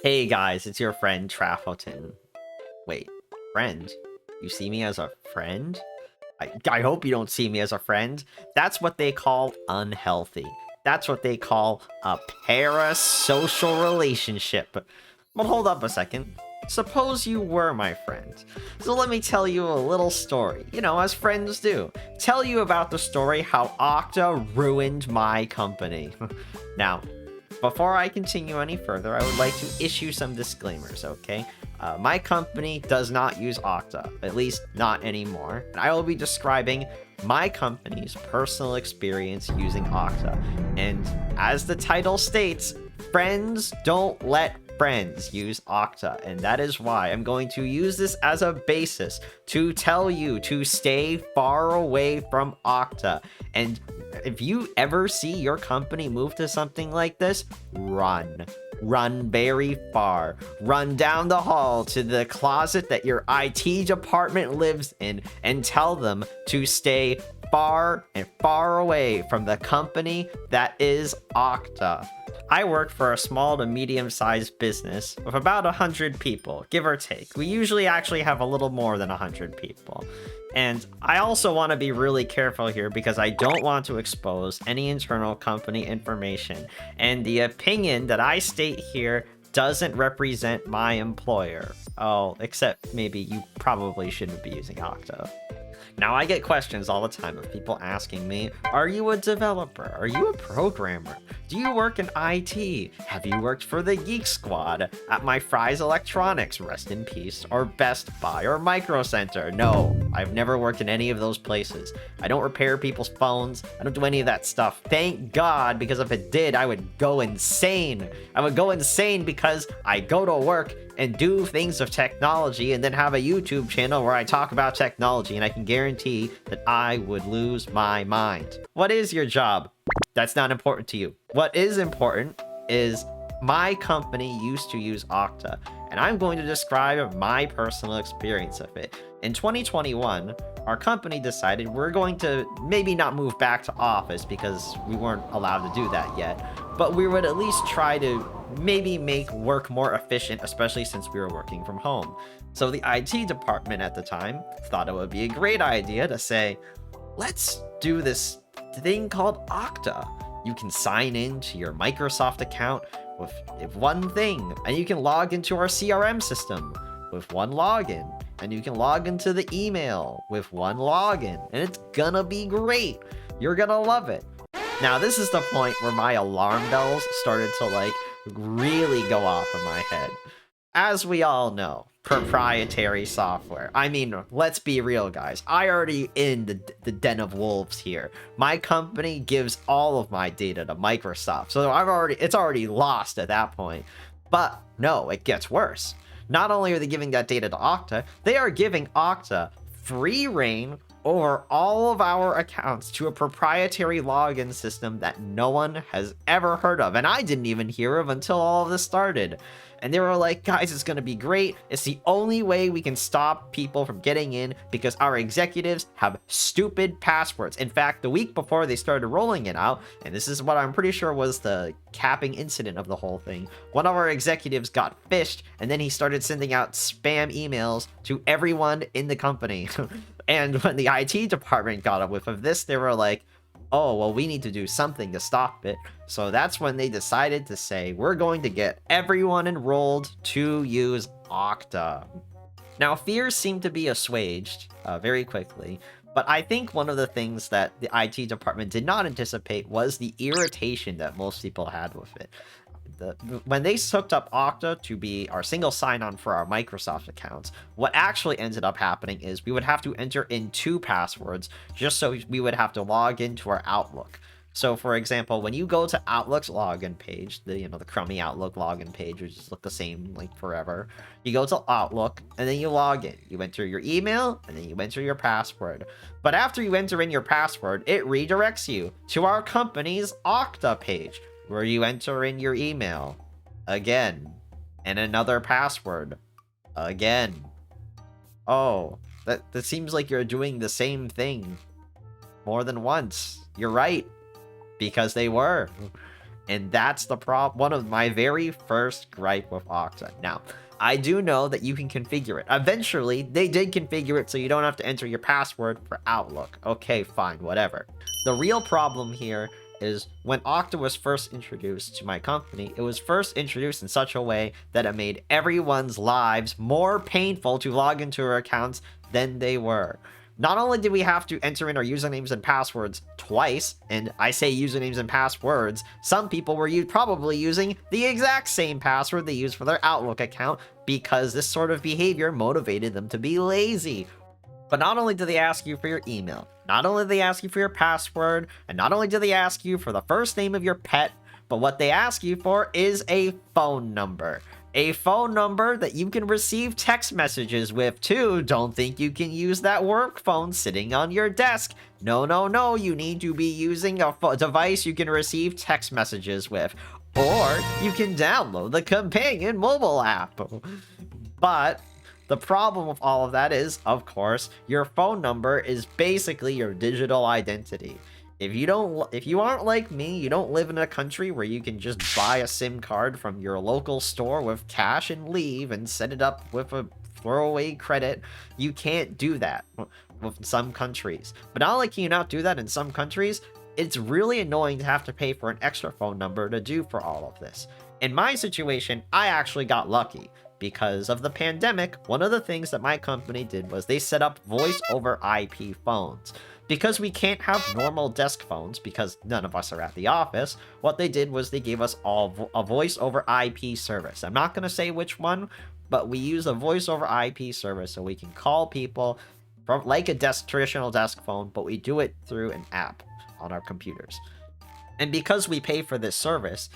Hey guys, it's your friend Trafotin. Wait, friend? You see me as a friend? I hope you don't see me as a friend. That's what they call unhealthy. That's what they call a parasocial relationship. But hold up a second. Suppose you were my friend. So let me tell you a little story, as friends do. Tell you about the story how Okta ruined my company. Now, before I continue any further, I would like to issue some disclaimers, okay? My company does not use Okta, at least not anymore. And I will be describing my company's personal experience using Okta. And as the title states, friends don't let friends use Okta, and that is why I'm going to use this as a basis to tell you to stay far away from Okta. And if you ever see your company move to something like this, run. Run very far. Run down the hall to the closet that your IT department lives in and tell them to stay far and far away from the company that is Okta. I work for a small to medium-sized business with about 100 people, give or take. We usually actually have a little more than 100 people. And I also want to be really careful here because I don't want to expose any internal company information. And the opinion that I state here doesn't represent my employer. Oh, except maybe you probably shouldn't be using Okta. Now, I get questions all the time of people asking me, are you a developer? Are you a programmer? Do you work in IT? Have you worked for the Geek Squad at my Fry's Electronics, rest in peace, or Best Buy, or Micro Center? No, I've never worked in any of those places. I don't repair people's phones. I don't do any of that stuff. Thank God, because if it did, I would go insane. I would go insane because I go to work and do things of technology and then have a YouTube channel where I talk about technology, and I can guarantee that I would lose my mind. What is your job? That's not important to you. What is important is my company used to use Okta, and I'm going to describe my personal experience of it. In 2021, our company decided we're going to maybe not move back to office because we weren't allowed to do that yet, but we would at least try to maybe make work more efficient, especially since we were working from home. So the IT department at the time thought it would be a great idea to say, let's do this thing called Okta. You can sign in to your Microsoft account with one thing, and you can log into our CRM system with one login, and you can log into the email with one login, and it's gonna be great. You're gonna love it. Now, this is the point where my alarm bells started to really go off in my head. As we all know, proprietary software. I mean, let's be real, guys. I already in the den of wolves here. My company gives all of my data to Microsoft, so it's already lost at that point. But no, it gets worse. Not only are they giving that data to Okta, they are giving Okta free reign over all of our accounts to a proprietary login system that no one has ever heard of, and I didn't even hear of until all of this started. And they were like, guys, it's gonna be great. It's the only way we can stop people from getting in because our executives have stupid passwords. In fact, the week before they started rolling it out, and this is what I'm pretty sure was the capping incident of the whole thing, one of our executives got phished, and then he started sending out spam emails to everyone in the company. And when the IT department got a whiff of this, they were like, oh, well, we need to do something to stop it. So that's when they decided to say, we're going to get everyone enrolled to use Okta. Now, fears seem to be assuaged very quickly, but I think one of the things that the IT department did not anticipate was the irritation that most people had with it. When they hooked up Okta to be our single sign-on for our Microsoft accounts, what actually ended up happening is we would have to enter in 2 passwords just so we would have to log into our Outlook. So, for example, when you go to Outlook's login page, the crummy Outlook login page, which just look the same forever, you go to Outlook and then you log in. You enter your email and then you enter your password. But after you enter in your password, it redirects you to our company's Okta page, where you enter in your email again and another password again. Oh, that seems like you're doing the same thing more than once. You're right, because they were. And that's the one of my very first gripe with Okta. Now, I do know that you can configure it. Eventually, they did configure it so you don't have to enter your password for Outlook. Okay, fine, whatever. The real problem here is when Okta was first introduced to my company, it was first introduced in such a way that it made everyone's lives more painful to log into our accounts than they were. Not only did we have to enter in our usernames and passwords twice, and I say usernames and passwords, some people were probably using the exact same password they used for their Outlook account because this sort of behavior motivated them to be lazy. But not only do they ask you for your email, not only do they ask you for your password, and not only do they ask you for the first name of your pet, but what they ask you for is a phone number. A phone number that you can receive text messages with too. Don't think you can use that work phone sitting on your desk. No, no, no. You need to be using a device you can receive text messages with. Or you can download the companion mobile app. But the problem with all of that is, of course, your phone number is basically your digital identity. If you aren't like me, you don't live in a country where you can just buy a SIM card from your local store with cash and leave and set it up with a throwaway credit, you can't do that with some countries. But not only can you not do that in some countries, it's really annoying to have to pay for an extra phone number to do for all of this. In my situation, I actually got lucky. Because of the pandemic, one of the things that my company did was they set up voice over IP phones. Because we can't have normal desk phones because none of us are at the office, what they did was they gave us all a voice over IP service. I'm not going to say which one, but we use a voice over IP service so we can call people from like a traditional desk phone, but we do it through an app on our computers. And because we pay for this service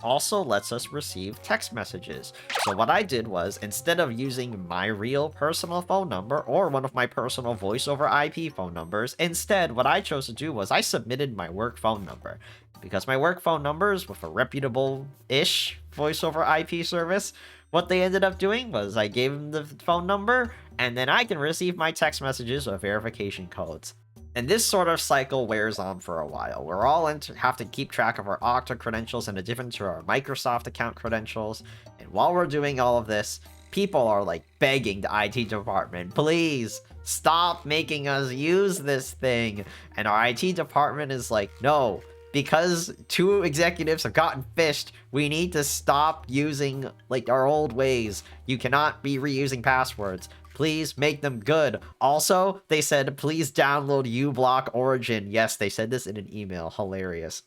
also lets us receive text messages. So what I did was, instead of using my real personal phone number or one of my personal voice over IP phone numbers, instead what I chose to do was I submitted my work phone number. Because my work phone number is with a reputable-ish voice over IP service, what they ended up doing was I gave them the phone number, and then I can receive my text messages with verification codes. And this sort of cycle wears on for a while. We're all have to keep track of our Okta credentials in addition to our Microsoft account credentials. And while we're doing all of this, people are like begging the IT department, please stop making us use this thing. And our IT department is like, no, because 2 executives have gotten phished, we need to stop using like our old ways. You cannot be reusing passwords. Please make them good. Also, they said, please download uBlock Origin. Yes, they said this in an email. Hilarious.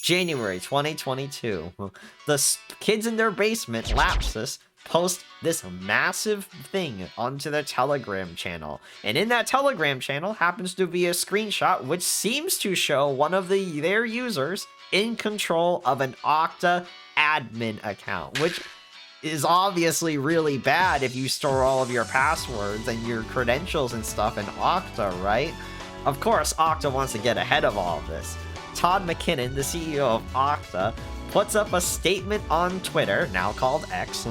January 2022. The kids in their basement, Lapsus, post this massive thing onto their Telegram channel. And in that Telegram channel happens to be a screenshot which seems to show one of their users in control of an Okta admin account, which is obviously really bad if you store all of your passwords and your credentials and stuff in Okta, right? Of course, Okta wants to get ahead of all of this. Todd McKinnon, the CEO of Okta, puts up a statement on Twitter, now called X,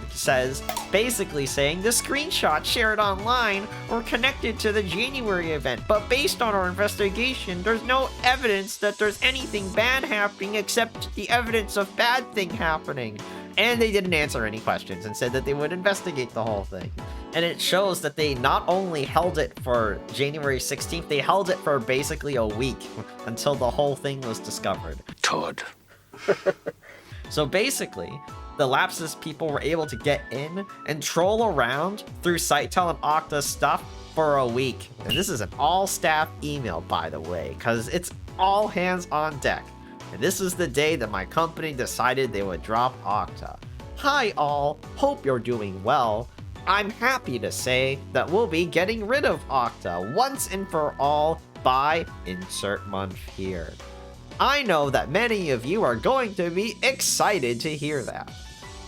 says, basically saying the screenshots shared online were connected to the January event, but based on our investigation, there's no evidence that there's anything bad happening except the evidence of bad thing happening. And they didn't answer any questions and said that they would investigate the whole thing. And it shows that they not only held it for January 16th, they held it for basically a week until the whole thing was discovered. Todd. So basically, the Lapsus people were able to get in and troll around through SiteTel and Okta stuff for a week. And this is an all-staff email, by the way, because it's all hands on deck. And this is the day that my company decided they would drop Okta. Hi all, hope you're doing well. I'm happy to say that we'll be getting rid of Okta once and for all by insert month here. I know that many of you are going to be excited to hear that.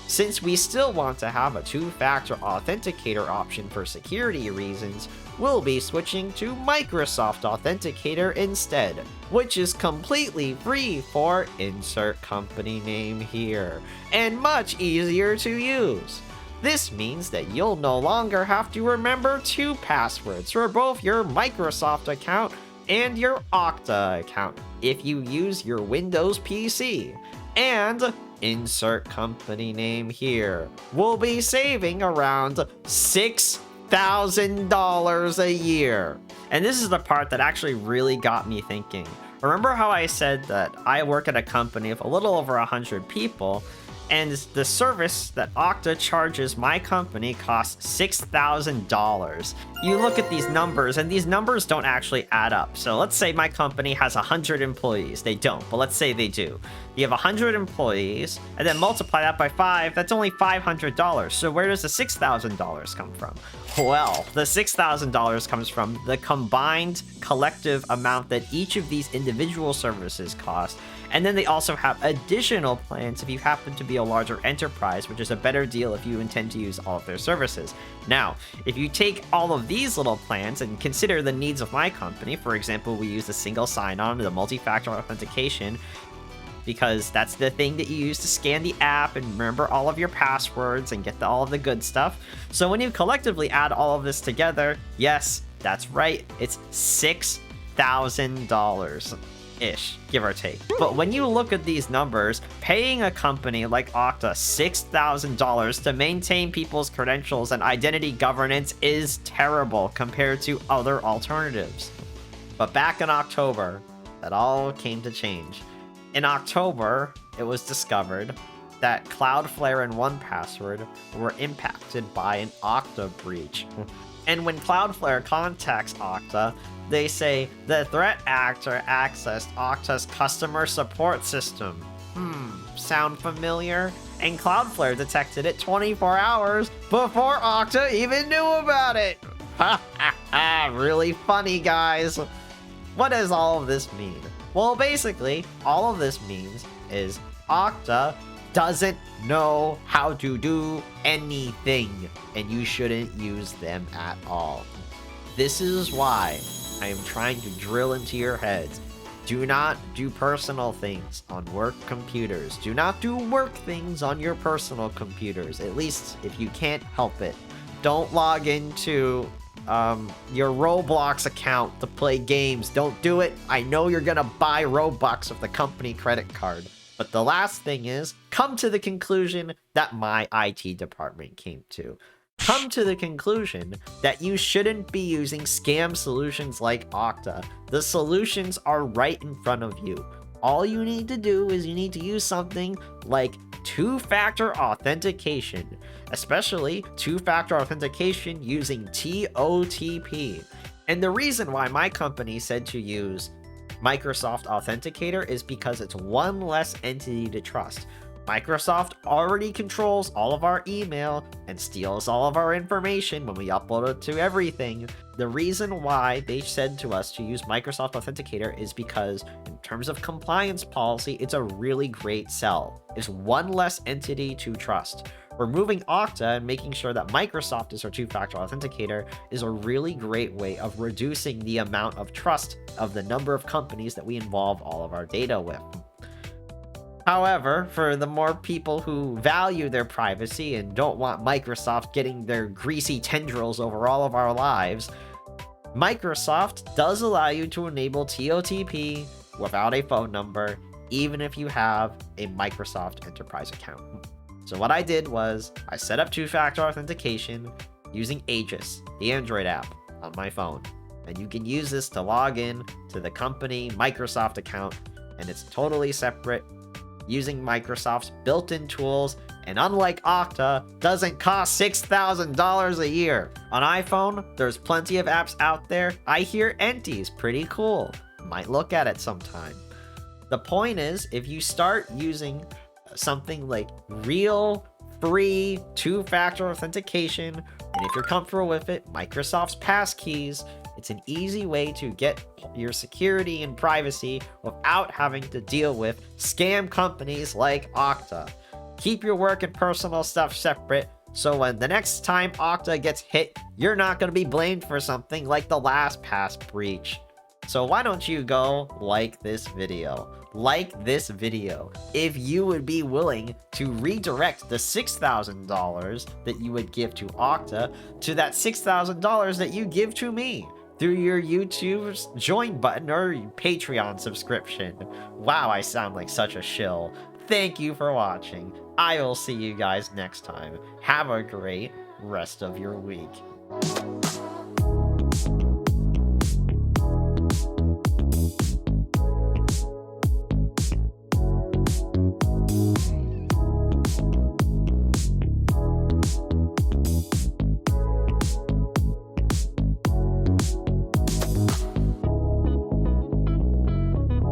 Since we still want to have a 2-factor authenticator option for security reasons, we'll be switching to Microsoft Authenticator instead, which is completely free for insert company name here, and much easier to use. This means that you'll no longer have to remember 2 passwords for both your Microsoft account and your Okta account if you use your Windows PC. And insert company name here. We'll be saving around $6,000 a year. And this is the part that actually really got me thinking. Remember how I said that I work at a company of a little over 100 people, and the service that Okta charges my company costs $6,000. You look at these numbers, and these numbers don't actually add up. So let's say my company has 100 employees. They don't, but let's say they do. You have 100 employees, and then multiply that by 5, that's only $500. So where does the $6,000 come from? Well, the $6,000 comes from the combined collective amount that each of these individual services cost. And then they also have additional plans if you happen to be a larger enterprise, which is a better deal if you intend to use all of their services. Now, if you take all of these little plans and consider the needs of my company, for example, we use the single sign-on, the multi-factor authentication, because that's the thing that you use to scan the app and remember all of your passwords and get all of the good stuff. So when you collectively add all of this together, yes, that's right, it's $6,000-ish, give or take. But when you look at these numbers, paying a company like Okta $6,000 to maintain people's credentials and identity governance is terrible compared to other alternatives. But back in October, that all came to change. In October, it was discovered that Cloudflare and 1Password were impacted by an Okta breach. And when Cloudflare contacts Okta, they say the threat actor accessed Okta's customer support system. Sound familiar? And Cloudflare detected it 24 hours before Okta even knew about it. Really funny, guys. What does all of this mean? Well, basically, all of this means is Okta doesn't know how to do anything, and you shouldn't use them at all. This is why I am trying to drill into your heads. Do not do personal things on work computers. Do not do work things on your personal computers, at least if you can't help it. Don't log into your Roblox account to play games. Don't do it. I know you're gonna buy Robux with the company credit card. But the last thing is, come to the conclusion that my IT department came to. Come to the conclusion that you shouldn't be using scam solutions like Okta. The solutions are right in front of you. All you need to do is you need to use something like two-factor authentication, especially two-factor authentication using TOTP. And the reason why my company said to use Microsoft Authenticator is because it's one less entity to trust. Microsoft already controls all of our email and steals all of our information when we upload it to everything. The reason why they said to us to use Microsoft Authenticator is because in terms of compliance policy, it's a really great sell. It's one less entity to trust. Removing Okta and making sure that Microsoft is our two-factor authenticator is a really great way of reducing the amount of trust of the number of companies that we involve all of our data with. However, for the more people who value their privacy and don't want Microsoft getting their greasy tendrils over all of our lives, Microsoft does allow you to enable TOTP without a phone number, even if you have a Microsoft Enterprise account. So what I did was I set up two-factor authentication using Aegis, the Android app, on my phone. And you can use this to log in to the company Microsoft account, and it's totally separate, using Microsoft's built-in tools, and unlike Okta, doesn't cost $6,000 a year. On iPhone, there's plenty of apps out there. I hear Enti's pretty cool. Might look at it sometime. The point is, if you start using something like real, free, two-factor authentication, and if you're comfortable with it, Microsoft's passkeys, it's an easy way to get your security and privacy without having to deal with scam companies like Okta. Keep your work and personal stuff separate, so when the next time Okta gets hit, you're not going to be blamed for something like the LastPass breach. So why don't you go like this video? Like this video if you would be willing to redirect the $6,000 that you would give to Okta to that $6,000 that you give to me. through your YouTube's join button or Patreon subscription. Wow, I sound like such a shill. Thank you for watching. I will see you guys next time. Have a great rest of your week.